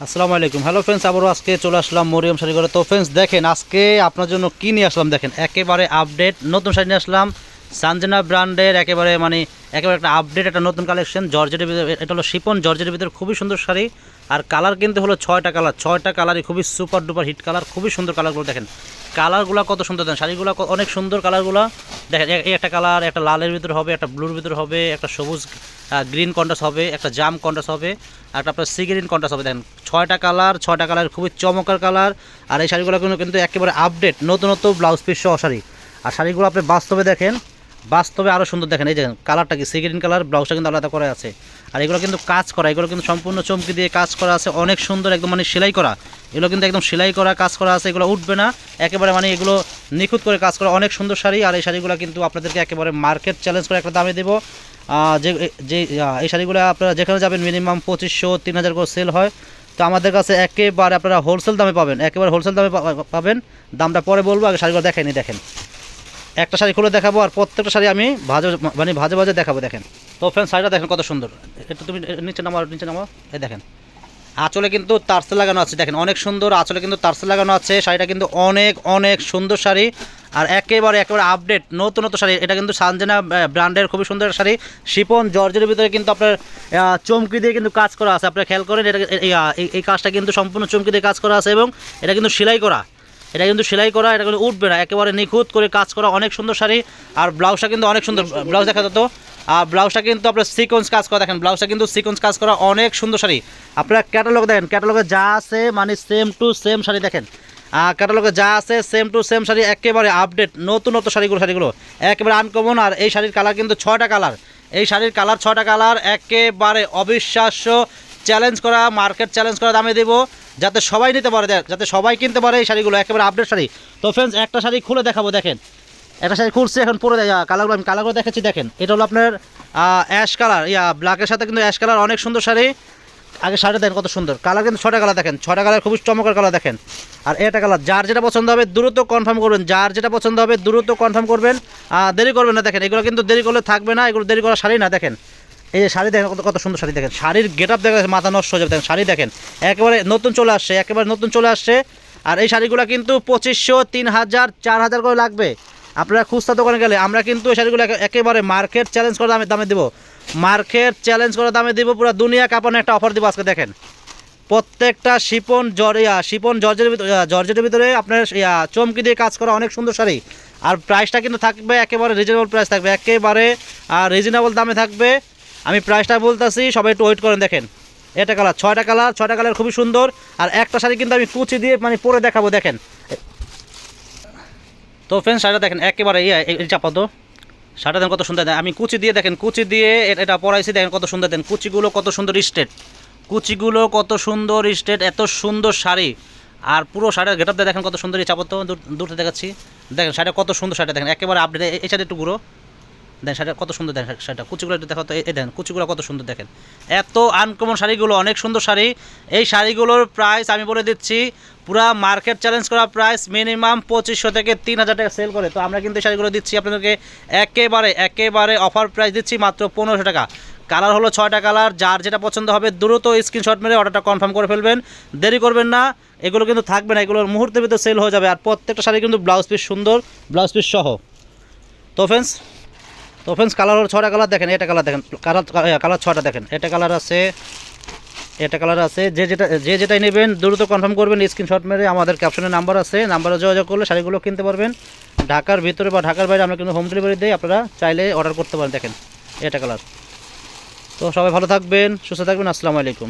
আসসালামু আলাইকুম। Hello friends, আবারও আজকে চলে আসলাম মরিয়ম শাড়ি ঘরে। তো ফ্রেন্ডস দেখেন, আজকে আপনার জন্য কী নিয়ে আসলাম দেখেন, একেবারে আপডেট নতুন শাড়ি নিয়ে আসলাম। সানজানা ব্র্যান্ডের একেবারে একেবারে একটা আপডেট, একটা নতুন কালেকশন জর্জেটের ভিতরে। এটা হলো শিপন জর্জেটের ভিতরে, খুবই সুন্দর শাড়ি। আর কালার কিন্তু হলো ছয়টা কালারই খুবই সুপার ডুপার হিট কালার, খুবই সুন্দর কালারগুলো দেখেন। কালারগুলো কত সুন্দর দেন, শাড়িগুলো অনেক সুন্দর কালারগুলো দেখেন। এই একটা কালার, একটা লালের ভিতরে হবে, একটা ব্লুর ভিতরে হবে, একটা সবুজ গ্রিন কন্ট্রাস্ট হবে, একটা জাম কন্ট্রাস্ট হবে, আর একটা আপনার সি গ্রিন কন্ট্রাস্ট হবে। দেখেন ছয়টা কালার খুবই চমৎকার কালার। আর এই শাড়িগুলো কিন্তু একেবারে আপডেট নতুন ব্লাউজ পিস সহ শাড়ি। আর শাড়িগুলো আপনি বাস্তবে দেখেন, বাস্তবে আরও সুন্দর দেখেন। এই দেখেন কালারটা কি সি গ্রিন কালার, ব্লাউজটা কিন্তু আলাদা করা আছে। আর এগুলো কিন্তু কাজ করা, এগুলো কিন্তু সম্পূর্ণ চমকি দিয়ে কাজ করা আছে, অনেক সুন্দর একদম সেলাই করা। এগুলো কিন্তু একদম সেলাই করা কাজ করা আছে, এগুলো উঠবে না একেবারে, এগুলো নিখুঁত করে কাজ করা, অনেক সুন্দর শাড়ি। আর এই শাড়িগুলো কিন্তু আপনাদেরকে একেবারে মার্কেট চ্যালেঞ্জ করে একটা দামে দেবো। যে যে এই শাড়িগুলো আপনারা যেখানে যাবেন মিনিমাম 2500-3000 করে সেল হয়। তো আমাদের কাছে একেবারে আপনারা হোলসেল দামে পাবেন, একেবারে হোলসেল দামে পাবেন। দামটা পরে বলবো, আগে শাড়িগুলো দেখেনি। দেখেন একটা শাড়ি খুলে দেখাবো, আর প্রত্যেকটা শাড়ি আমি ভাজে ভাজে দেখাবো। দেখেন তো ফ্রেন্ড, শাড়িটা দেখেন কত সুন্দর। একটু তুমি নিচে নামাও। এই দেখেন আঁচলে কিন্তু তারসেল লাগানো আছে, দেখেন অনেক সুন্দর আঁচলে কিন্তু তারসেল লাগানো আছে। শাড়িটা কিন্তু অনেক সুন্দর শাড়ি। আর একেবারে আপডেট নতুন শাড়ি। এটা কিন্তু সানজানা ব্র্যান্ডের খুবই সুন্দর শাড়ি, শিপন জর্জের ভিতরে কিন্তু আপনার চমকি দিয়ে কিন্তু কাজ করা আছে। আপনারা খেয়াল করেন, এটা এই কাজটা কিন্তু সম্পূর্ণ চমকি দিয়ে কাজ করা আছে, এবং এটা কিন্তু সেলাই করা। এটা কিন্তু উঠবে না, একেবারে নিখুঁত করে কাজ করা, অনেক সুন্দর শাড়ি। আর ব্লাউজটা কিন্তু অনেক সুন্দর, ব্লাউজ দেখা যেত। আর ব্লাউজটা কিন্তু আপনার সিকোয়েন্স কাজ করা, দেখেন ব্লাউজটা কিন্তু সিকোয়েন্স কাজ করা, অনেক সুন্দর শাড়ি। আপনারা ক্যাটালগ দেখেন, ক্যাটালগে যা আছে সেম টু সেম শাড়ি দেখেন। ক্যাটালগে যা আছে সেম টু সেম শাড়ি, একেবারে আপডেট নতুন শাড়িগুলো একেবারে আনকমন। আর এই শাড়ির কালার কিন্তু 6টা কালার, এই শাড়ির কালার 6টা কালার, একেবারে অবিশ্বাস্য চ্যালেঞ্জ করা, মার্কেট চ্যালেঞ্জ করা দামে দেবো, যাতে সবাই নিতে পারে, যাতে সবাই কিনতে পারে এই শাড়িগুলো, একেবারে আপডেট শাড়ি। তো ফ্রেন্ডস একটা শাড়ি খুলে দেখাবো। দেখেন একটা শাড়ি খুলছে, এখন পরে কালারগুলো আমি কালারগুলো দেখাচ্ছি। দেখেন এটা হলো আপনার অ্যাশ কালার, ব্ল্যাকের সাথে কিন্তু অ্যাশ কালার, অনেক সুন্দর শাড়ি। আগে শাড়িটা দেখেন কত সুন্দর, কালার কিন্তু 6টা কালার দেখেন, 6টা কালার খুবই চমৎকার কালার দেখেন। আর এটা কালার, যার যেটা পছন্দ হবে দ্রুত কনফার্ম করবেন, যার যেটা পছন্দ হবে দ্রুত কনফার্ম করবেন, দেরি করবেন না। দেখেন এগুলো কিন্তু দেরি করলে থাকবে না, এগুলো দেরি করা শাড়ি না। দেখেন এই যে শাড়ি দেখেন কত সুন্দর শাড়ি, দেখেন শাড়ির গেট আপ দেখেন, মাথা নষ্ট হয়ে যাবে। দেখেন শাড়ি দেখেন একেবারে নতুন চলে আসছে। আর এই শাড়িগুলো কিন্তু 2500, 3000, 4000 করে লাগবে। আপনারা খুচরা দোকানে গেলে আমরা কিন্তু এই শাড়িগুলো একেবারে মার্কেট চ্যালেঞ্জ করে দামে দেবো, মার্কেট চ্যালেঞ্জ করে দামে দেবো, পুরো দুনিয়া কাঁপানো একটা অফার দেবো আজকে। দেখেন প্রত্যেকটা শিপন জর্জেটের ভিতরে আপনার চমকি দিয়ে কাজ করা, অনেক সুন্দর শাড়ি। আর প্রাইসটা কিন্তু থাকবে একেবারে রিজনেবল প্রাইস থাকবে, একেবারে রিজনেবল দামে থাকবে। আমি প্রাইসটা বলতেছি, সবাই একটু ওয়েট করেন। দেখেন এটা কালার, 6টা কালার খুবই সুন্দর। আর একটা শাড়ি কিন্তু আমি কুচি দিয়ে পরে দেখাবো। দেখেন তো ফ্রেন্ডস শাড়িটা দেখেন একেবারে চাপাতো, শাড়িটা দেখেন কত সুন্দর। আমি কুচি দিয়ে দেখেন, কুচি দিয়ে এটা পরাইছি, দেখেন কত সুন্দর। দেখেন কুচিগুলো কত সুন্দর স্টেট, এত সুন্দর শাড়ি। আর পুরো শাড়ির গেটআপ দিয়ে দেখেন কত সুন্দর। এই চাপাতো দূরতে দেখাচ্ছি, দেখেন শাড়িটা কত সুন্দর, শাড়িটা দেখেন একেবারে আপডেট। এই শাড়ি একটু গুঁড়ো দেখেন, শাড়িটা কত সুন্দর। দেখেন শাড়িটা কুচিগুলো একটু দেখো তো, এই দেখেন কুচিগুলো কত সুন্দর। দেখেন এত আনকমন শাড়িগুলো, অনেক সুন্দর শাড়ি। এই শাড়িগুলোর প্রাইস আমি বলে দিচ্ছি, পুরা মার্কেট চ্যালেঞ্জ করা প্রাইস, মিনিমাম 2500 থেকে 3000 টাকা সেল করে। তো আমরা কিন্তু শাড়িগুলো দিচ্ছি আপনাদেরকে একেবারে অফার প্রাইস দিচ্ছি মাত্র 1500 টাকা। কালার হলো 6টা কালার, যার যেটা পছন্দ হবে দ্রুত স্ক্রিনশট মেরে অর্ডারটা কনফার্ম করে ফেলবেন, দেরি করবেন না। এগুলো কিন্তু থাকবে না, এগুলোর মুহূর্তের ভিতরে সেল হয়ে যাবে। আর প্রত্যেকটা শাড়ি কিন্তু ব্লাউজ পিস সুন্দর, ব্লাউজ পিস সহ। তো ফ্রেন্ডস কালার হলো 6টা কালার। দেখেন এটা কালার দেখেন, কালার 6টা দেখেন। এটা কালার আছে, যে যেটাই নেবেন দ্রুত কনফার্ম করবেন, স্ক্রিনশট মেরে আমাদের ক্যাপশনে নাম্বার আছে, নাম্বারে যোগাযোগ করলে শাড়িগুলো কিনতে পারবেন। ঢাকার ভিতরে বা ঢাকার বাইরে আমরা কিন্তু হোম ডেলিভারি দিই, আপনারা চাইলে অর্ডার করতে পারেন। দেখেন এটা কালার। তো সবাই ভালো থাকবেন, সুস্থ থাকবেন, আসসালামু আলাইকুম।